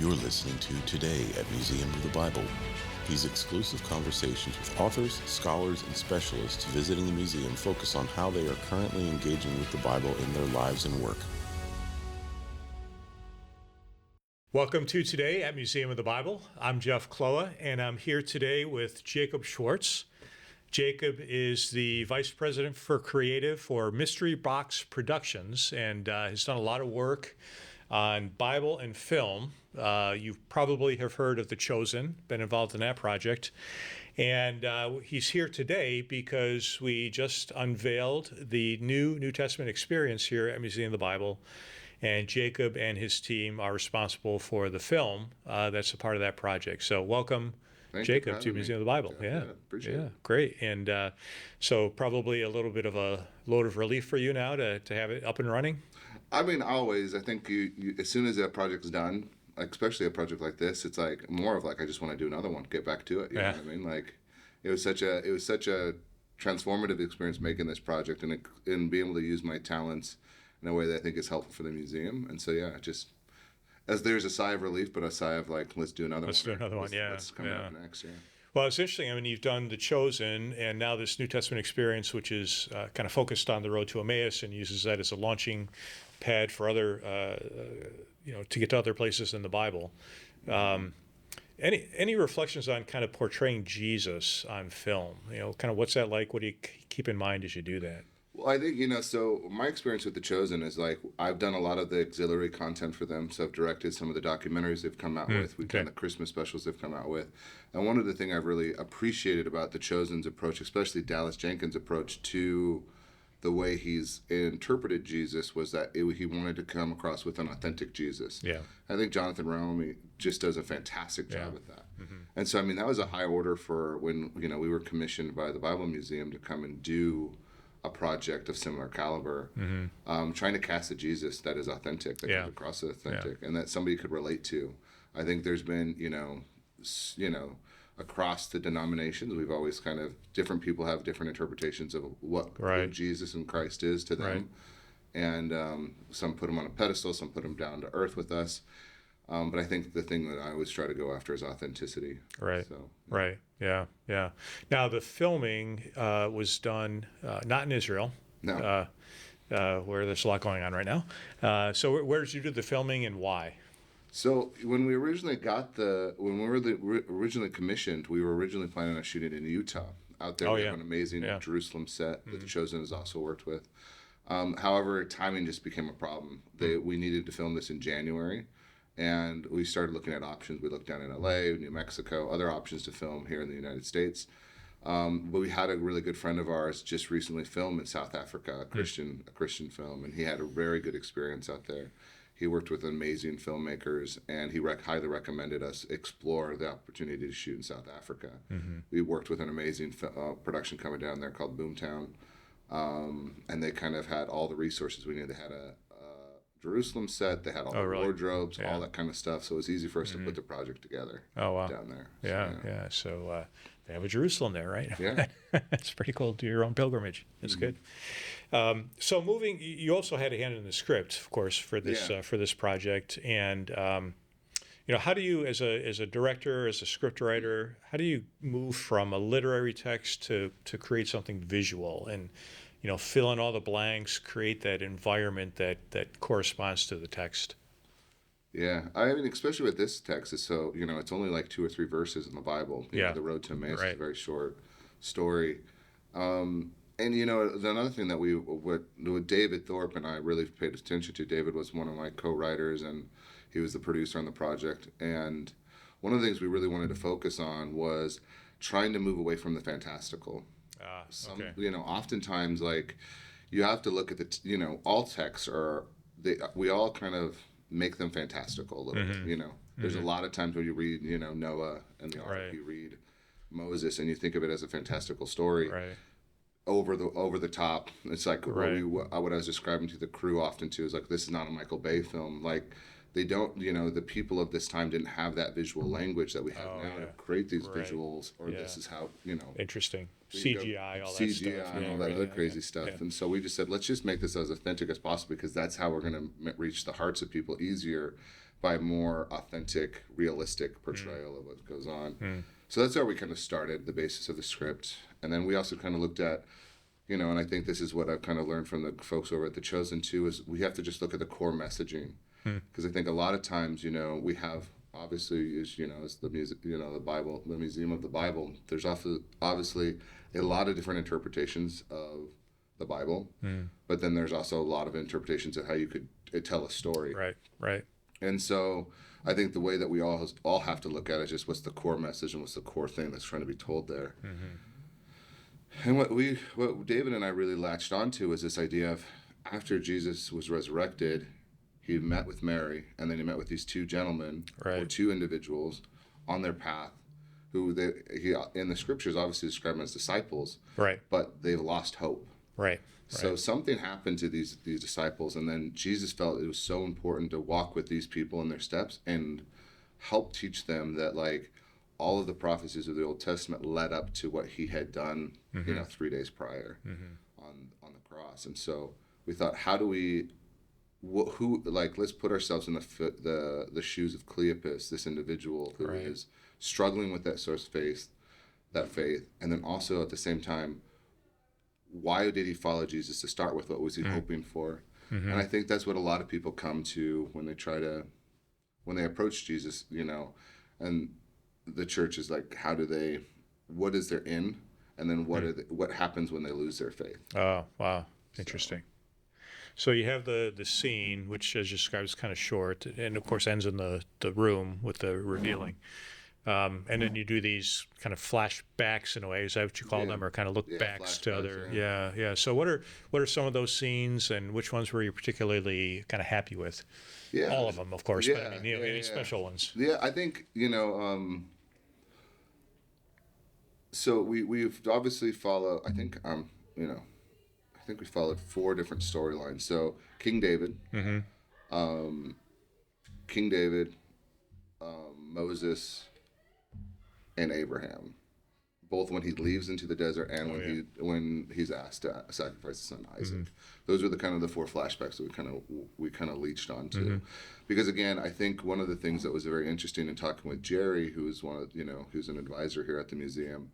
You're listening to Today at Museum of the Bible. These exclusive conversations with authors, scholars, and specialists visiting the museum focus on how they are currently engaging with the Bible in their lives and work. Welcome to Today at Museum of the Bible. I'm Jeff Kloa, and I'm here today with Jacob Schwarz. Jacob is the Vice President for Creative for Mysterybox Productions and has done a lot of work on Bible and film. You probably have heard of The Chosen, been involved in that project. And he's here today because we just unveiled the New Testament experience here at Museum of the Bible. And Jacob and his team are responsible for the film that's a part of that project. So welcome, Jacob, to Museum of the Bible. Yeah, appreciate it. Great. And so probably a little bit of a load of relief for you now to have it up and running? I mean, always. I think you as soon as that project's done, especially a project like this, it's like more of like I just want to do another one, get back to it. You know what I mean? Like it was such a transformative experience making this project and being able to use my talents in a way that I think is helpful for the museum. And so as there's a sigh of relief, but a sigh of like, let's do another one. Let's do another one, yeah. What's coming up next, yeah. Well, it's interesting. I mean, you've done The Chosen and now this New Testament experience, which is kind of focused on the road to Emmaus and uses that as a launching pad for other, to get to other places in the Bible. Any reflections on kind of portraying Jesus on film? Kind of what's that like? What do you keep in mind as you do that? Well, I think, so my experience with The Chosen is like I've done a lot of the auxiliary content for them. So I've directed some of the documentaries they've come out with. We've done the Christmas specials they've come out with. And one of the things I've really appreciated about The Chosen's approach, especially Dallas Jenkins' approach to the way he's interpreted Jesus, was that he wanted to come across with an authentic Jesus. Yeah. I think Jonathan Rome just does a fantastic job at that. Mm-hmm. And so, I mean, that was a high order for when, we were commissioned by the Bible Museum to come and do a project of similar caliber, trying to cast a Jesus that is authentic, that comes across as authentic, and that somebody could relate to. I think there's been, across the denominations, we've always kind of, different people have different interpretations of what who Jesus and Christ is to them. And some put him on a pedestal, some put him down to earth with us. But I think the thing that I always try to go after is authenticity. Right. So, Right. Yeah. Now the filming was done not in Israel. No. Where there's a lot going on right now. So where did you do the filming and why? So when we originally originally commissioned, we were originally planning on shooting in Utah. Out there, we have an amazing Jerusalem set that The Chosen has also worked with. However, timing just became a problem. We needed to film this in January. And we started looking at options. We looked down in LA, New Mexico, other options to film here in the United States. But we had a really good friend of ours just recently film in South Africa, a Christian film, and he had a very good experience out there. He worked with amazing filmmakers, and he highly recommended us explore the opportunity to shoot in South Africa. Mm-hmm. We worked with an amazing production company down there called Boomtown, and they kind of had all the resources we needed. They had a Jerusalem set, they had all the wardrobes, all that kind of stuff, so it was easy for us to put the project together down there. So they have a Jerusalem there, right? Yeah. It's pretty cool to do your own pilgrimage. That's good. So you also had a hand in the script, of course, for this project, and how do you, as a director, as a script writer, how do you move from a literary text to create something visual and fill in all the blanks, create that environment that corresponds to the text? Yeah, I mean, especially with this text, it's so, it's only like 2 or 3 verses in the Bible. The road to Emmaus is a very short story. And, another thing that with David Thorpe and I really paid attention to, David was one of my co-writers and he was the producer on the project. And one of the things we really wanted to focus on was trying to move away from the fantastical. Oftentimes, like, you have to look at all texts we all kind of make them fantastical a little bit, There's a lot of times when you read, Noah and the ark, you read Moses and you think of it as a fantastical story. Right. Over the top. It's like what I was describing to the crew often too is like, this is not a Michael Bay film. Like, they don't, the people of this time didn't have that visual language that we have now to create these visuals, or this is how, Interesting. CGI, all that stuff. CGI and all that other crazy stuff. Yeah. And so we just said, let's just make this as authentic as possible because that's how we're going to reach the hearts of people easier by more authentic, realistic portrayal of what goes on. So that's how we kind of started, the basis of the script. And then we also kind of looked at, and I think this is what I've kind of learned from the folks over at The Chosen too, is we have to just look at the core messaging. Because I think a lot of times, we have, obviously, as the music, the Bible, the Museum of the Bible, there's obviously a lot of different interpretations of the Bible, but then there's also a lot of interpretations of how you could tell a story. Right. And so I think the way that we all have to look at it is just what's the core message and what's the core thing that's trying to be told there. And what David and I really latched onto was this idea of, after Jesus was resurrected, he met with Mary, and then he met with these two gentlemen, or two individuals, on their path, who he in the scriptures obviously describe them as disciples, but they've lost hope. So something happened to these disciples, and then Jesus felt it was so important to walk with these people in their steps and help teach them that, like, all of the prophecies of the Old Testament led up to what he had done, 3 days prior on the cross. And so we thought, how do we, let's put ourselves in the shoes of Cleopas, this individual who is struggling with that source of faith, and then also at the same time, why did he follow Jesus to start with? What was he hoping for? And I think that's what a lot of people come to when they approach Jesus, and the church is like, what is their end? And then what happens when they lose their faith? Oh, wow. Interesting. So you have the scene, which, as you described, is kind of short, and of course ends in the room with the revealing. And then you do these kind of flashbacks, in a way. Is that what you call them, or kind of look backs to other? Yeah. So what are some of those scenes, and which ones were you particularly kind of happy with? All of them, of course. But I mean, any special ones? Yeah, I think so we've obviously followed. I think we followed 4 different storylines. So King David, Moses, and Abraham, both when he leaves into the desert and when he's asked to sacrifice his son Isaac. Those were the 4 flashbacks that we kind of leached onto, because again, I think one of the things that was very interesting in talking with Jerry, who's who's an advisor here at the museum.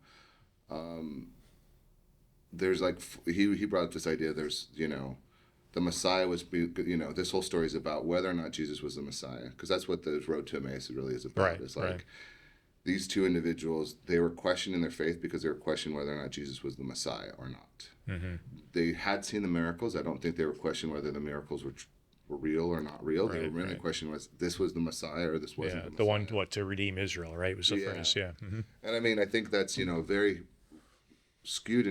There's he brought up this idea. There's the Messiah was this whole story is about whether or not Jesus was the Messiah, because that's what the road to Emmaus really is about. It's these two individuals, they were questioning their faith because they were questioning whether or not Jesus was the Messiah or not. They had seen the miracles. I don't think they were questioning whether the miracles were real or not real. They were really questioning was this was the Messiah or this wasn't the Messiah. The one to redeem Israel, right? Was the phrase, And I mean, I think that's very skewed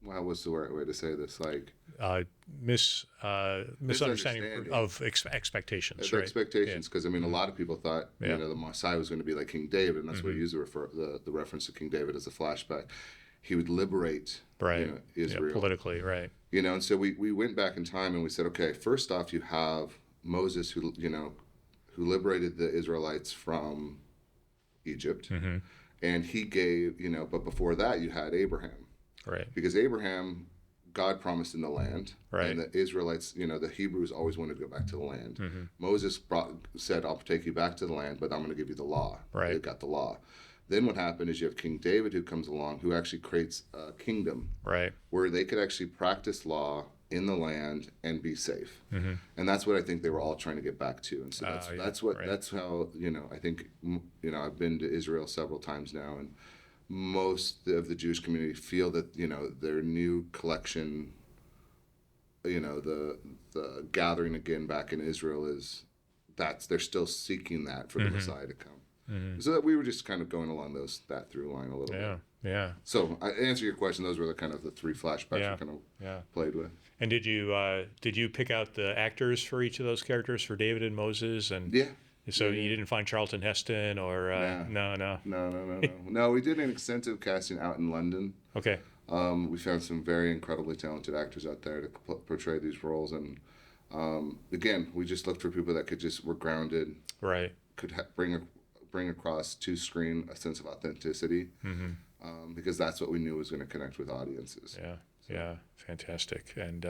what's the right way to say this? Misunderstanding of expectations. Expectations, because I mean, a lot of people thought the Messiah was going to be like King David, and that's what he used the reference to King David as a flashback. He would liberate Israel politically, right? And so we went back in time and we said, okay, first off, you have Moses who liberated the Israelites from Egypt, and he gave but before that you had Abraham. Right. Because Abraham, God promised in the land, and the Israelites, the Hebrews always wanted to go back to the land. Moses said, I'll take you back to the land, but I'm going to give you the law. They got the law. Then what happened is you have King David who comes along, who actually creates a kingdom where they could actually practice law in the land and be safe. And that's what I think they were all trying to get back to. And so that's how, I think, I've been to Israel several times now, and most of the Jewish community feel that their new collection, the gathering again back in Israel they're still seeking that for the Messiah to come. So that we were just kind of going along that through line a little bit. Yeah. So I answer your question. Those were the 3 flashbacks we kind of played with. And did you pick out the actors for each of those characters, for David and Moses? And so you didn't find Charlton Heston or No. No, we did an extensive casting out in London. Okay. We found some very incredibly talented actors out there to portray these roles, and again, we just looked for people that were grounded, could bring across to screen a sense of authenticity, because that's what we knew was going to connect with audiences. Yeah, fantastic. And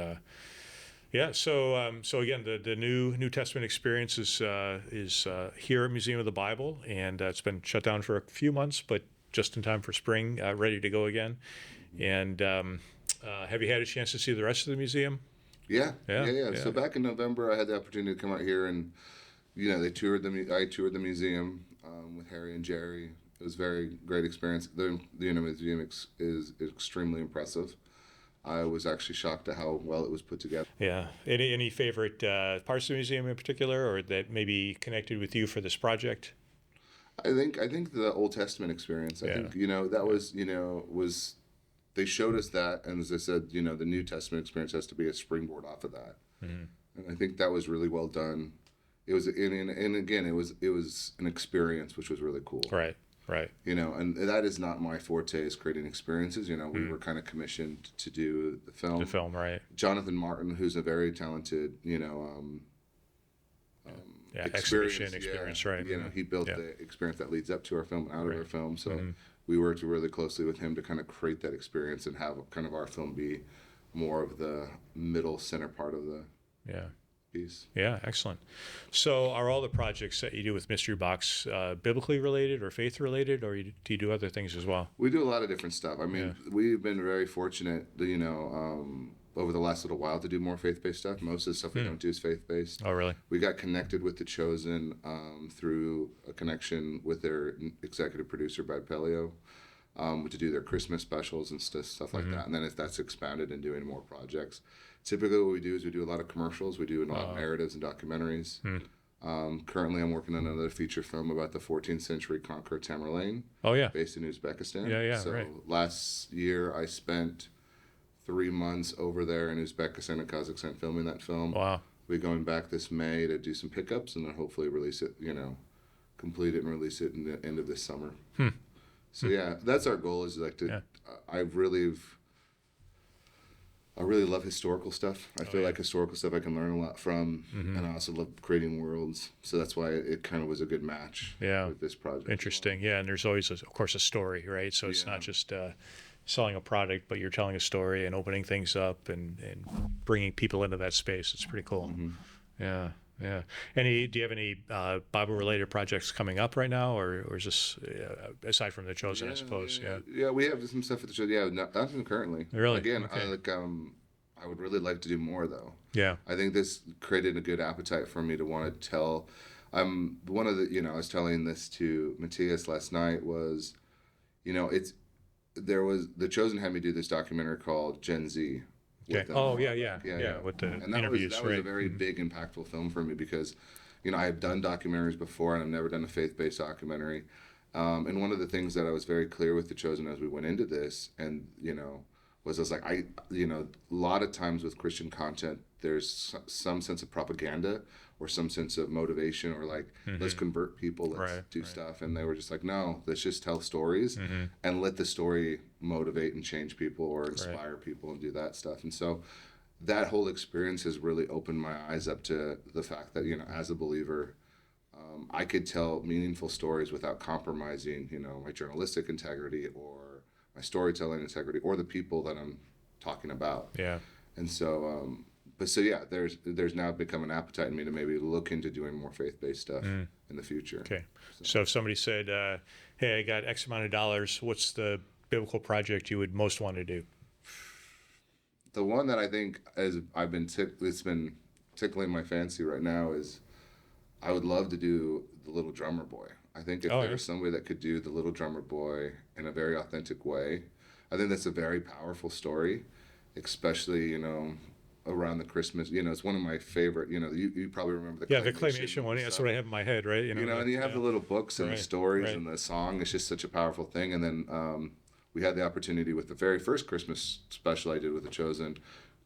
Yeah. So again, the New Testament experience is here at Museum of the Bible, and it's been shut down for a few months, but just in time for spring, ready to go again. And have you had a chance to see the rest of the museum? Yeah. So back in November, I had the opportunity to come out here, and they toured I toured the museum with Harry and Jerry. It was a very great experience. The museum is extremely impressive. I was actually shocked at how well it was put together. Yeah. Any favorite parts of the museum in particular, or that maybe connected with you for this project? I think the Old Testament experience. I think that was they showed us that, and as I said, the New Testament experience has to be a springboard off of that. Mm-hmm. And I think that was really well done. It was, and again, it was an experience which was really cool. Right. And that is not my forte, is creating experiences. We were kind of commissioned to do the film. The film, right. Jonathan Martin, who's a very talented, exhibition experience, right. He built the experience that leads up to our film and out of our film. So we worked really closely with him to kind of create that experience and have kind of our film be more of the middle center part of the piece. Yeah, excellent. So are all the projects that you do with Mysterybox biblically related or faith related, or do you do other things as well? We do a lot of different stuff. I mean, we've been very fortunate, over the last little while to do more faith-based stuff. Most of the stuff we don't do is faith-based. Oh, really? We got connected with The Chosen through a connection with their executive producer, Brad Pelio, to do their Christmas specials and stuff like that. And then that's expanded and doing more projects. Typically what we do is we do a lot of commercials. We do a lot of narratives and documentaries. Currently I'm working on another feature film about the 14th century conqueror Tamerlane. Oh, yeah. Based in Uzbekistan. So last year I spent 3 months over there in Uzbekistan and Kazakhstan filming that film. Wow. We're going back this May to do some pickups and then hopefully release it, complete it and release it in the end of this summer. So that's our goal, is I really love historical stuff. I feel like historical stuff I can learn a lot from, and I also love creating worlds. So that's why it kind of was a good match with this project. Interesting. Yeah, and there's always, of course, a story, right? So it's not just selling a product, but you're telling a story and opening things up and bringing people into that space. It's pretty cool. Yeah. Do you have any Bible-related projects coming up right now, or is this aside from The Chosen, I suppose? Yeah, we have some stuff at The Chosen. Yeah, nothing currently. Really? Again, I would really like to do more, though. Yeah. I think this created a good appetite for me to want to tell. One of the, I was telling this to Matthias last night, was, The Chosen had me do this documentary called Gen Z. Okay. With the and that interviews, was a very big, impactful film for me because, I have done documentaries before and I've never done a faith-based documentary. And one of the things that I was very clear with The Chosen as we went into this, and was I was like, a lot of times with Christian content, there's some sense of propaganda or some sense of motivation, or like, let's convert people, let's do stuff. And they were just like, no, let's just tell stories and let the story motivate and change people or inspire people and do that stuff. And so that whole experience has really opened my eyes up to the fact that, as a believer, I could tell meaningful stories without compromising, my journalistic integrity or my storytelling integrity or the people that I'm talking about. Yeah. And so, there's now become an appetite in me to maybe look into doing more faith-based stuff in the future. Okay. So if somebody said, hey, I got X amount of dollars, what's the biblical project you would most want to do? The one that I think it's been tickling my fancy right now is I would love to do The Little Drummer Boy. I think if there's somebody that could do The Little Drummer Boy in a very authentic way, I think that's a very powerful story, especially, around the Christmas, it's one of my favorite, you probably remember the claymation one. That's what I have in my head, right? And you have the little books and the stories and the song. It's just such a powerful thing. And then we had the opportunity with the very first Christmas special I did with The Chosen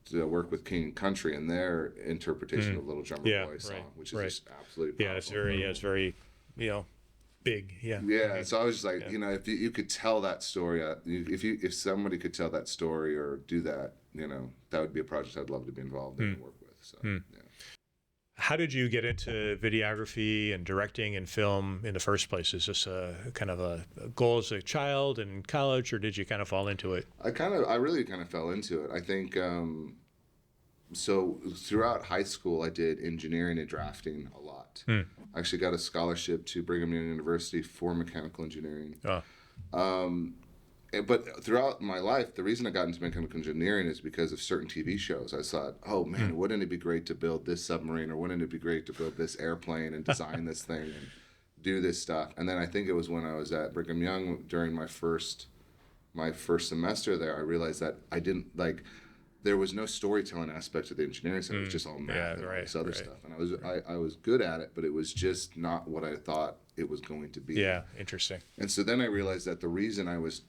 to work with King and Country and their interpretation of Little Drummer Boy song, which is just absolutely powerful. It's very big. Yeah. So I was just like, if you could tell that story, if somebody could tell that story or do that, that would be a project I'd love to be involved in and work with. So, How did you get into videography and directing and film in the first place? Is this a kind of a goal as a child in college, or did you kind of fall into it? I really kind of fell into it. I think so throughout high school, I did engineering and drafting a lot. I actually got a scholarship to Brigham Young University for mechanical engineering. But throughout my life, the reason I got into mechanical engineering is because of certain TV shows. I thought, oh man, wouldn't it be great to build this submarine, or wouldn't it be great to build this airplane and design this thing and do this stuff? And then I think it was when I was at Brigham Young during my first semester there, I realized that I didn't like. There was no storytelling aspect of the engineering side. It was just all math and all this other stuff. And I was good at it, but it was just not what I thought it was going to be. Yeah, interesting. And so then I realized that the reason I was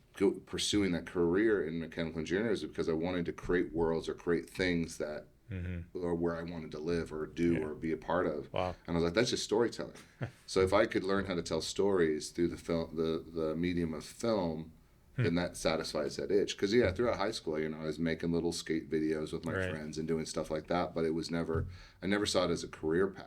pursuing that career in mechanical engineering is because I wanted to create worlds or create things that or where I wanted to live or do or be a part of. Wow. And I was like, that's just storytelling. So if I could learn how to tell stories through the film, the medium of film, then that satisfies that itch. Because throughout high school, I was making little skate videos with my friends and doing stuff like that, but it was I never saw it as a career path.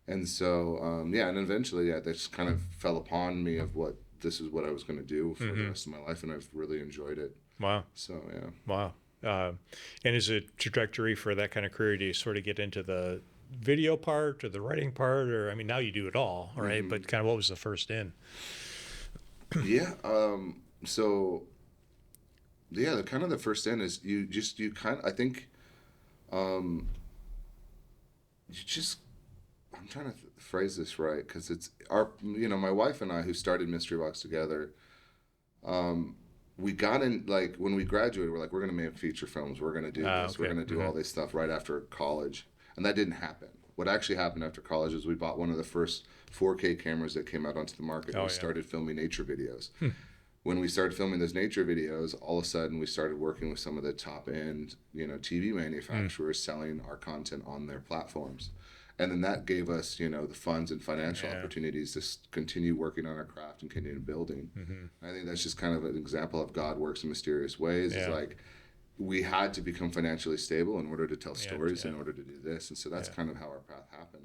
And so, and eventually, that just kind of fell upon me of this is what I was going to do for the rest of my life, and I've really enjoyed it. Wow. So, yeah. Wow. And is it trajectory for that kind of career? Do you sort of get into the video part or the writing part, or now you do it all, right? But kind of what was the first in? Yeah. The kind of the first in is I think, I'm trying to phrase this right, because it's my wife and I, who started Mysterybox together, we got in, like, when we graduated, we're like, we're going to make feature films, we're going to do this, we're going to do all this stuff right after college. And that didn't happen. What actually happened after college is we bought one of the first 4K cameras that came out onto the market, and we started filming nature videos. When we started filming those nature videos, all of a sudden we started working with some of the top-end, TV manufacturers selling our content on their platforms. And then that gave us, the funds and financial opportunities to continue working on our craft and continue building. I think that's just kind of an example of God works in mysterious ways. It's like we had to become financially stable in order to tell stories, in order to do this. And so that's kind of how our path happened.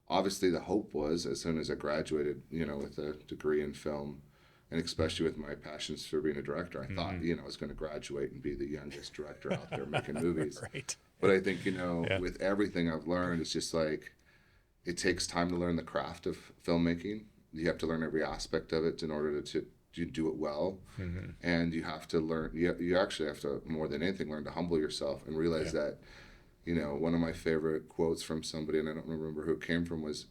Obviously the hope was, as soon as I graduated, with a degree in film, and especially with my passions for being a director, I thought, I was going to graduate and be the youngest director out there making movies. Right. But I think, with everything I've learned, it's just like, it takes time to learn the craft of filmmaking. You have to learn every aspect of it in order to do it well. And you have to learn, you actually have to, more than anything, learn to humble yourself and realize that, one of my favorite quotes from somebody, and I don't remember who it came from, was,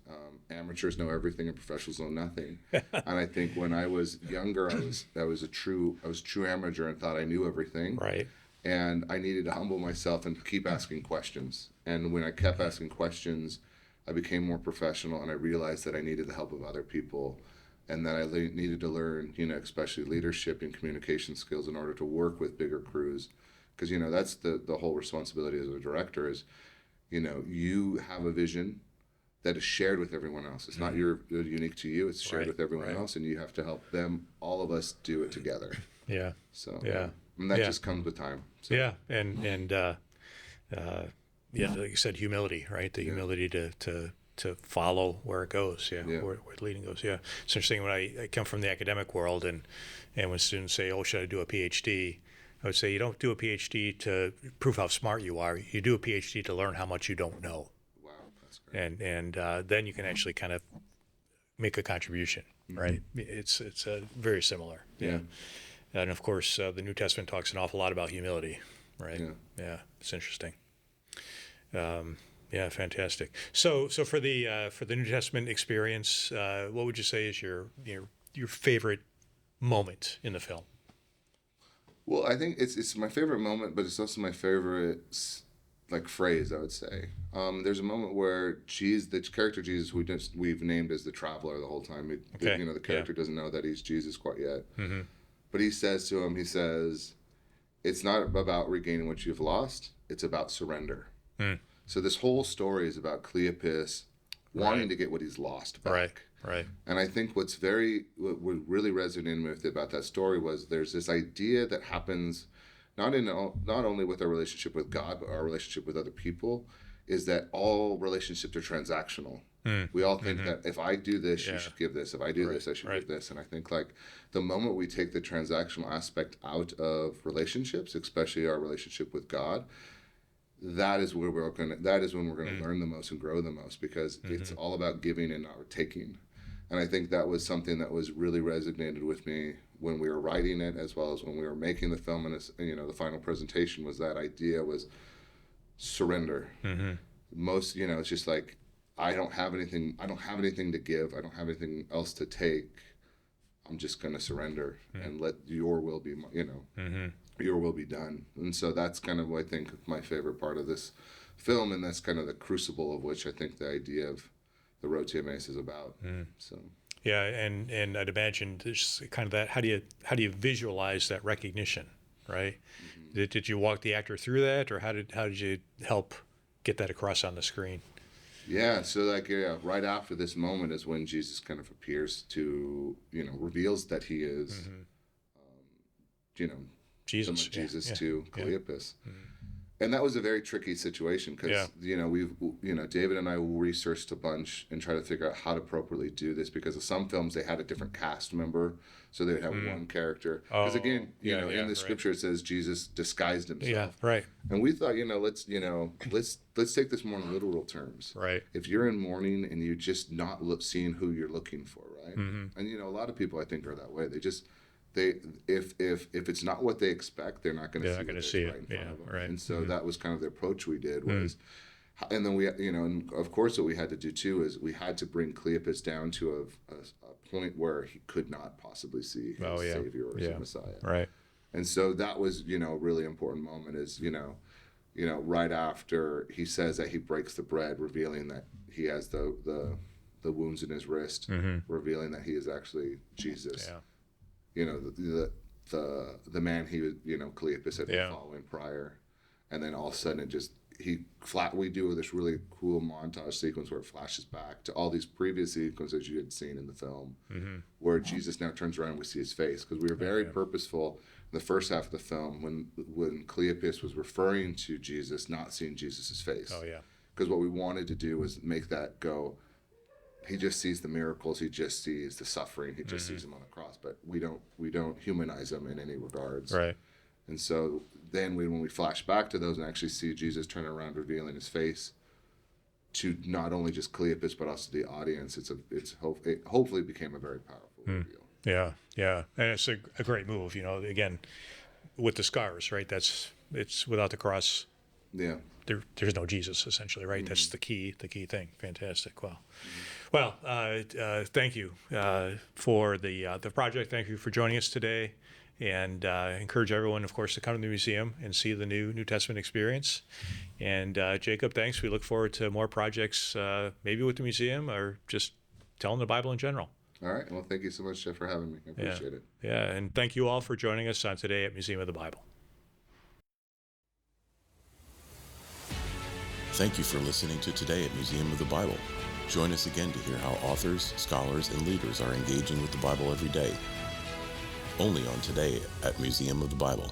amateurs know everything and professionals know nothing. And I think when I was younger, I was true amateur and thought I knew everything. Right. And I needed to humble myself and keep asking questions. And when I kept asking questions, I became more professional, and I realized that I needed the help of other people, and that I needed to learn, especially leadership and communication skills in order to work with bigger crews. Because, that's the whole responsibility as a director is, you have a vision that is shared with everyone else. It's not unique to you. It's shared with everyone else, and you have to help them, all of us, do it together. Yeah. So, and that just comes with time. So. Yeah. And like you said, humility, right? The humility to follow where it goes. Where the leading goes. Yeah. It's interesting when I come from the academic world, and when students say, oh, should I do a PhD? I would say you don't do a PhD to prove how smart you are. You do a PhD to learn how much you don't know. Wow, that's great. And then you can actually kind of make a contribution, right? It's very similar. Yeah. And of course, the New Testament talks an awful lot about humility, right? Yeah, it's interesting. Yeah, fantastic. So for the New Testament experience, what would you say is your favorite moment in the film? Well, I think it's my favorite moment, but it's also my favorite phrase, I would say. There's a moment where the character Jesus, we've named as the traveler the whole time. The character doesn't know that he's Jesus quite yet. But he says to him, it's not about regaining what you've lost, it's about surrender. So this whole story is about Cleopas wanting to get what he's lost back. Right. And I think what really resonated with me about that story was there's this idea that happens not only with our relationship with God, but our relationship with other people, is that all relationships are transactional. We all think that if I do this, you should give this. If I do this, I should give this. And I think the moment we take the transactional aspect out of relationships, especially our relationship with God, that is when we're going to learn the most and grow the most, because it's all about giving and not taking. And I think that was something that was really resonated with me when we were writing it, as well as when we were making the film, and the final presentation, was that idea was surrender. Most, it's just like, I don't have anything to give. I don't have anything else to take. I'm just going to surrender and let your will be, your will be done. And so that's kind of, I think, my favorite part of this film, and that's kind of the crucible of which I think the idea of the Road to Emmaus is about. So yeah, and I'd imagine there's kind of that. How do you visualize that recognition, right? Did you walk the actor through that, or how did you help get that across on the screen? Yeah, so right after this moment is when Jesus kind of appears to, reveals that he is, Jesus to Cleopas. And that was a very tricky situation, because David and I researched a bunch and tried to figure out how to appropriately do this, because of some films they had a different cast member, so they would have one character. Because again, in the scripture it says Jesus disguised himself. Yeah, right. And we thought, let's take this more in literal terms. Right. If you're in mourning and you're just not seeing who you're looking for, right? And a lot of people I think are that way. If it's not what they expect, they're not going to see it right in front of them. Right. And so that was kind of the approach we did was, and then we, and of course what we had to do too is we had to bring Cleopas down to a point where he could not possibly see his Savior or his Messiah. Right. And so that was, a really important moment is, right after he says that he breaks the bread, revealing that he has the wounds in his wrist, revealing that he is actually Jesus. Yeah. The man he was, Cleopas had been following prior, and then all of a sudden we do this really cool montage sequence where it flashes back to all these previous sequences you had seen in the film, where Jesus now turns around and we see his face, because we were very purposeful in the first half of the film when Cleopas was referring to Jesus, not seeing Jesus's face. Oh yeah. Because what we wanted to do was make that go. He just sees the miracles. He just sees the suffering. He just sees him on the cross. But we don't humanize him in any regards. Right. And so then when we flash back to those and actually see Jesus turn around, revealing his face to not only just Cleopas but also the audience, it hopefully became a very powerful reveal. Yeah, yeah, and it's a great move. Again, with the scars, right? It's without the cross. Yeah. There's no Jesus, essentially, right? That's the key thing. Fantastic. Wow. Well, thank you for the project. Thank you for joining us today, and encourage everyone, of course, to come to the museum and see the New Testament experience. And Jacob, thanks. We look forward to more projects, maybe with the museum or just telling the Bible in general. All right. Well, thank you so much, Jeff, for having me. I appreciate it. Yeah, and thank you all for joining us on Today at Museum of the Bible. Thank you for listening to Today at Museum of the Bible. Join us again to hear how authors, scholars, and leaders are engaging with the Bible every day. Only on Today at Museum of the Bible.